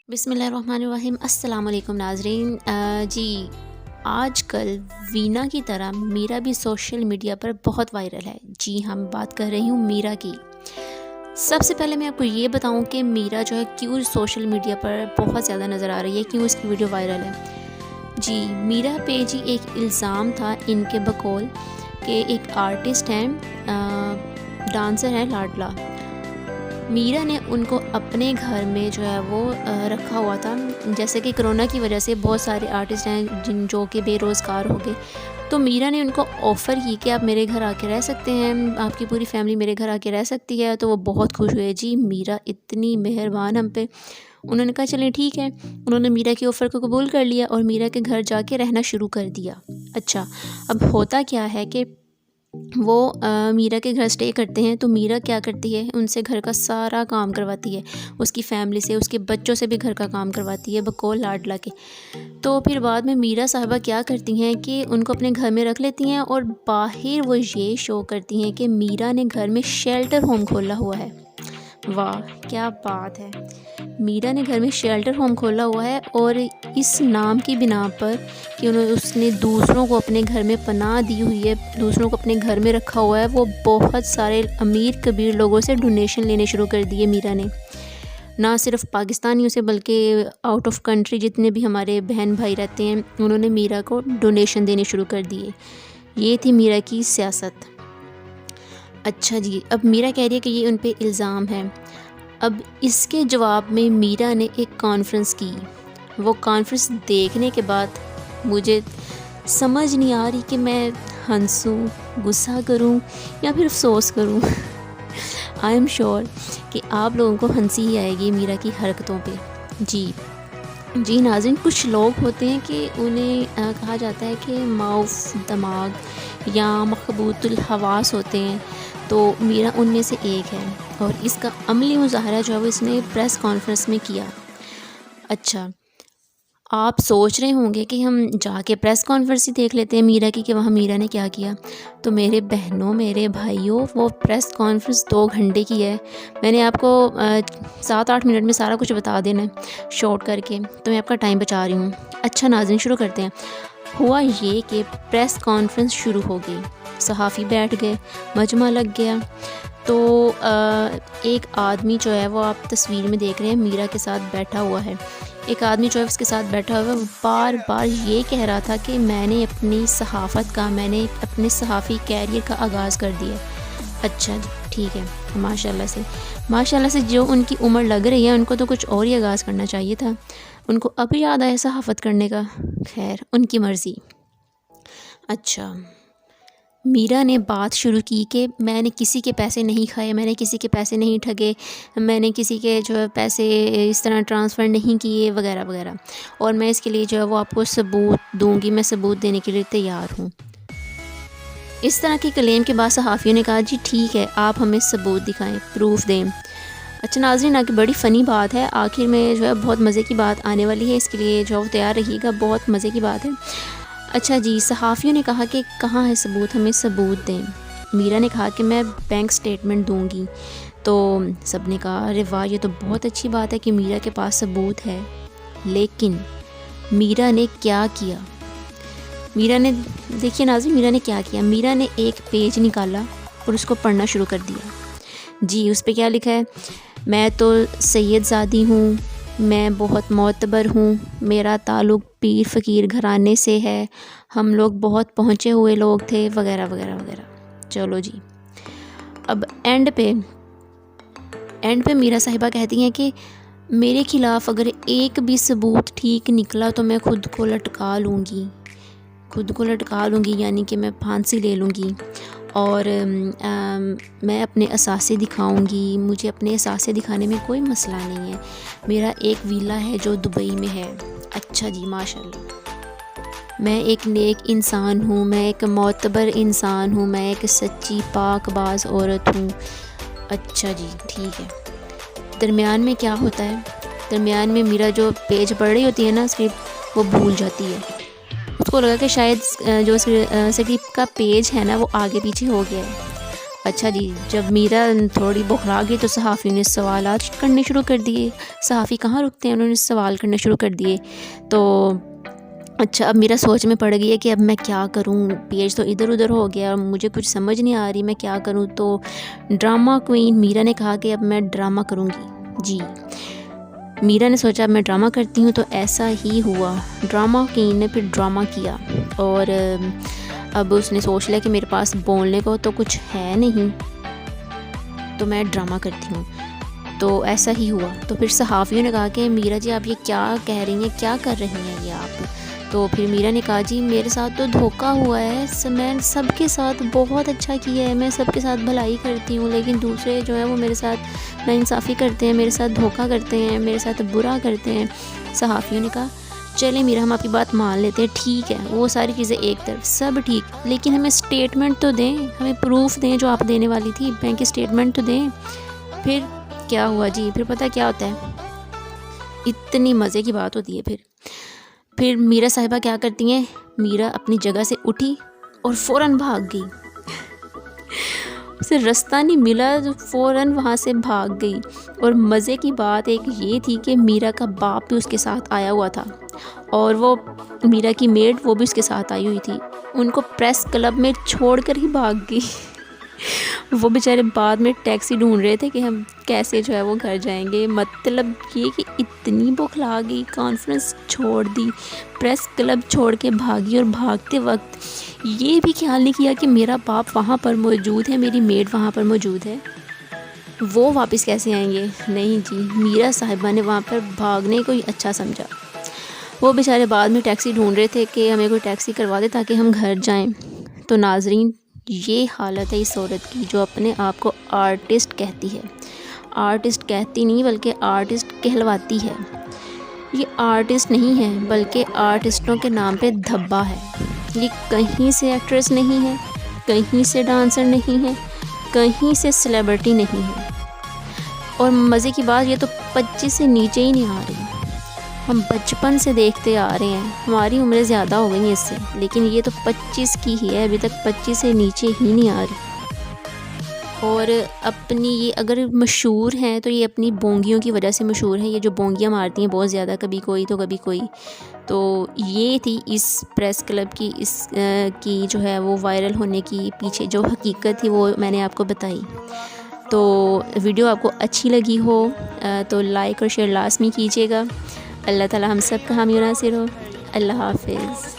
बिस्मिल्लाहिर्रहमानिर्रहीम। अस्सलाम वालेकुम नाज़रीन। जी, आज कल वीना की तरह मीरा भी सोशल मीडिया पर बहुत वायरल है। जी, हम बात कर रही हूँ मीरा की। सबसे पहले मैं आपको ये बताऊँ कि मीरा जो है क्यों सोशल मीडिया पर बहुत ज़्यादा नज़र आ रही है, क्यों उसकी वीडियो वायरल है। जी, मीरा पे जी एक इल्ज़ाम था इनके बकौल कि एक आर्टिस्ट हैं, डांसर हैं लाडला। मीरा ने उनको अपने घर में जो है वो रखा हुआ था। जैसे कि कोरोना की वजह से बहुत सारे आर्टिस्ट हैं जो कि बेरोज़गार हो गए, तो मीरा ने उनको ऑफ़र की कि आप मेरे घर आके रह सकते हैं, आपकी पूरी फैमिली मेरे घर आके रह सकती है। तो वो बहुत खुश हुए। जी, मीरा इतनी मेहरबान हम पे। उन्होंने कहा चलें ठीक है। उन्होंने मीरा के ऑफ़र को कबूल कर लिया और मीरा के घर जाके रहना शुरू कर दिया। अच्छा, अब होता क्या है कि वो मीरा के घर स्टे करते हैं, तो मीरा क्या करती है, उनसे घर का सारा काम करवाती है, उसकी फ़ैमिली से, उसके बच्चों से भी घर का काम करवाती है बकौल लाडला के। तो फिर बाद में मीरा साहिबा क्या करती हैं कि उनको अपने घर में रख लेती हैं और बाहर वो ये शो करती हैं कि मीरा ने घर में शेल्टर होम खोला हुआ है। वाह, क्या बात है! मीरा ने घर में शेल्टर होम खोला हुआ है और इस नाम की बिना पर कि उसने दूसरों को अपने घर में पनाह दी हुई है, दूसरों को अपने घर में रखा हुआ है, वो बहुत सारे अमीर कबीर लोगों से डोनेशन लेने शुरू कर दिए मीरा ने। ना सिर्फ पाकिस्तानियों से बल्कि आउट ऑफ कंट्री जितने भी हमारे बहन भाई रहते हैं, उन्होंने मीरा को डोनेशन देने शुरू कर दिए। ये थी मीरा की सियासत। अच्छा जी, अब मीरा कह रही है कि ये उन पे इल्ज़ाम है। अब इसके जवाब में मीरा ने एक कॉन्फ्रेंस की। वो कॉन्फ्रेंस देखने के बाद मुझे समझ नहीं आ रही कि मैं हंसूं, गुस्सा करूं या फिर अफसोस करूं। आई एम श्योर कि आप लोगों को हंसी ही आएगी मीरा की हरकतों पे। जी नाज़रीन, कुछ लोग होते हैं कि उन्हें कहा जाता है कि माउफ दिमाग या मखबूतुल हवास होते हैं, तो मीरा उनमें से एक है और इसका अमली मुज़ाहरा जो है वो इसने प्रेस कॉन्फ्रेंस में किया। अच्छा, आप सोच रहे होंगे कि हम जाके प्रेस कॉन्फ्रेंस ही देख लेते हैं मीरा की कि वहाँ मीरा ने क्या किया। तो मेरे बहनों, मेरे भाइयों, वो प्रेस कॉन्फ्रेंस 2 घंटे की है। मैंने आपको 7-8 मिनट में सारा कुछ बता देना है शॉर्ट करके, तो मैं आपका टाइम बचा रही हूँ। अच्छा नाज़रीन, शुरू करते हैं। हुआ ये कि प्रेस कॉन्फ्रेंस शुरू हो गई, सहाफ़ी बैठ गए, मजमा लग गया। तो एक आदमी जो है वो आप तस्वीर में देख रहे हैं मीरा के साथ बैठा हुआ है। एक आदमी जो है उसके साथ बैठा हुआ है, वो बार बार ये कह रहा था कि मैंने अपनी मैंने अपने सहाफ़ी कैरियर का आगाज़ कर दिया। अच्छा जी, ठीक है। माशाल्लाह से जो उनकी उम्र लग रही है उनको तो कुछ और ही आगाज़ करना चाहिए था। उनको अब याद आया सहाफ़त करने का। खैर, उनकी मर्ज़ी। अच्छा, मीरा ने बात शुरू की कि मैंने किसी के पैसे नहीं खाए, मैंने किसी के पैसे नहीं ठगे, मैंने किसी के जो है पैसे इस तरह ट्रांसफ़र नहीं किए वगैरह वगैरह, और मैं इसके लिए जो है वो आपको सबूत दूंगी, मैं सबूत देने के लिए तैयार हूँ। इस तरह के क्लेम के बाद सहाफ़ियों ने कहा जी ठीक है, आप हमें सबूत दिखाएं, प्रूफ दें। अच्छा नाज़रीन, आगे बड़ी फ़नी बात है, आखिर में जो है बहुत मज़े की बात आने वाली है, इसके लिए जो तैयार रहिएगा, बहुत मज़े की बात है। अच्छा जी, सहाफ़ियों ने कहा कि कहाँ है सबूत, हमें सबूत दें। मीरा ने कहा कि मैं बैंक स्टेटमेंट दूंगी। तो सब ने कहा अरे वाह, ये तो बहुत अच्छी बात है कि मीरा के पास सबूत है। लेकिन मीरा ने क्या किया? मीरा ने क्या किया? मीरा ने एक पेज निकाला और उसको पढ़ना शुरू कर दिया। जी, उस पर क्या लिखा है? मैं तो सैयदज़ादी हूँ, मैं बहुत मोतबर हूँ, मेरा ताल्लुक़ पीर फ़कीर घराने से है, हम लोग बहुत पहुँचे हुए लोग थे, वगैरह वगैरह वगैरह। चलो जी, अब एंड पे मीरा साहिबा कहती हैं कि मेरे ख़िलाफ़ अगर एक भी सबूत ठीक निकला तो मैं खुद को लटका लूँगी, यानी कि मैं फांसी ले लूँगी और मैं अपने असासे दिखाऊंगी। मुझे अपने असासे दिखाने में कोई मसला नहीं है। मेरा एक विला है जो दुबई में है। अच्छा जी, माशाल्लाह। मैं एक नेक इंसान हूँ, मैं एक मोतबर इंसान हूँ, मैं एक सच्ची पाकबाज औरत हूँ। अच्छा जी, ठीक है। दरमियान में क्या होता है? दरमियान में मीरा जो पेज पढ़ रही होती है ना स्क्रिप्ट, वो भूल जाती है। उसको लगा कि शायद जो स्क्रिप्ट का पेज है ना वो आगे पीछे हो गया है। اچھا جی، جب میرا تھوڑی بخلا گئی تو صحافیوں نے سوالات کرنے شروع کر دیے. صحافی کہاں رکتے ہیں، انہوں نے سوال کرنے شروع کر دیے. تو اچھا اب میرا سوچ میں پڑ گئی ہے کہ اب میں کیا کروں، پیج تو ادھر ادھر ہو گیا، مجھے کچھ سمجھ نہیں آ رہی میں کیا کروں. تو ڈرامہ کوئین میرا نے کہا کہ اب میں ڈرامہ کروں گی. جی میرا نے سوچا اب میں ڈرامہ کرتی ہوں، تو ایسا ہی ہوا. ڈرامہ کوئین نے پھر ڈرامہ کیا، اور اب اس نے سوچ لیا کہ میرے پاس بولنے کو تو کچھ ہے نہیں، تو میں ڈرامہ کرتی ہوں. تو ایسا ہی ہوا. تو پھر صحافیوں نے کہا کہ میرا جی آپ یہ کیا کہہ رہی ہیں، کیا کر رہی ہیں یہ آپ. تو پھر میرا نے کہا جی میرے ساتھ تو دھوکہ ہوا ہے، میں سب کے ساتھ بہت اچھا کیا ہے، میں سب کے ساتھ بھلائی کرتی ہوں، لیکن دوسرے جو ہیں وہ میرے ساتھ ناانصافی کرتے ہیں، میرے ساتھ دھوکہ کرتے ہیں، میرے ساتھ برا کرتے ہیں. صحافیوں نے کہا چلیں میرا ہم آپ کی بات مان لیتے ہیں، ٹھیک ہے وہ ساری چیزیں ایک طرف سب ٹھیک، لیکن ہمیں اسٹیٹمنٹ تو دیں، ہمیں پروف دیں جو آپ دینے والی تھی، بینک اسٹیٹمنٹ تو دیں. پھر کیا ہوا جی، پھر پتہ کیا ہوتا ہے، اتنی مزے کی بات ہوتی ہے. پھر میرا صاحبہ کیا کرتی ہیں، میرا اپنی جگہ سے اٹھی اور فوراً بھاگ گئی. اسے رستہ نہیں ملا تو فوراً وہاں سے بھاگ گئی. اور مزے کی بات ایک یہ تھی کہ میرا کا باپ بھی اس کے ساتھ آیا ہوا تھا، اور وہ میرا کی میڈ وہ بھی اس کے ساتھ آئی ہوئی تھی. ان کو پریس کلب میں چھوڑ کر ہی بھاگ گئی. وہ بیچارے بعد میں ٹیکسی ڈھونڈ رہے تھے کہ ہم کیسے جو ہے وہ گھر جائیں گے. مطلب یہ کہ اتنی بخلا گئی، کانفرنس چھوڑ دی، پریس کلب چھوڑ کے بھاگی، اور بھاگتے وقت یہ بھی خیال نہیں کیا کہ میرا باپ وہاں پر موجود ہے، میری میڈ وہاں پر موجود ہے، وہ واپس کیسے آئیں گے. نہیں جی، میرا صاحبہ نے وہاں پر بھاگنے کو ہی اچھا سمجھا. وہ بیچارے بعد میں ٹیکسی ڈھونڈ رہے تھے کہ ہمیں کوئی ٹیکسی کروا دے تاکہ ہم گھر جائیں. تو ناظرین یہ حالت ہے اس عورت کی جو اپنے آپ کو آرٹسٹ کہتی ہے. آرٹسٹ کہتی نہیں بلکہ آرٹسٹ کہلواتی ہے. یہ آرٹسٹ نہیں ہے بلکہ آرٹسٹوں کے نام پہ دھبا ہے. یہ کہیں سے ایکٹریس نہیں ہے، کہیں سے ڈانسر نہیں ہے، کہیں سے سیلیبریٹی نہیں ہے. اور مزے کی بات یہ تو 25 سے نیچے ہی نہیں آ رہی. ہم بچپن سے دیکھتے آ رہے ہیں، ہماری عمریں زیادہ ہو گئی ہیں اس سے، لیکن یہ تو 25 کی ہی ہے، ابھی تک 25 سے نیچے ہی نہیں آ رہی. اور اپنی یہ اگر مشہور ہیں تو یہ اپنی بونگیوں کی وجہ سے مشہور ہیں. یہ جو بونگیاں مارتی ہیں بہت زیادہ، کبھی کوئی تو کبھی کوئی. تو یہ تھی اس پریس کلب کی کی جو ہے وہ وائرل ہونے کی پیچھے جو حقیقت تھی، وہ میں نے آپ کو بتائی. تو ویڈیو آپ کو اچھی لگی ہو تو لائک اور شیئر لازمی کیجیے گا. اللہ تعالی ہم سب کا حامی و ناصر ہو. اللہ حافظ.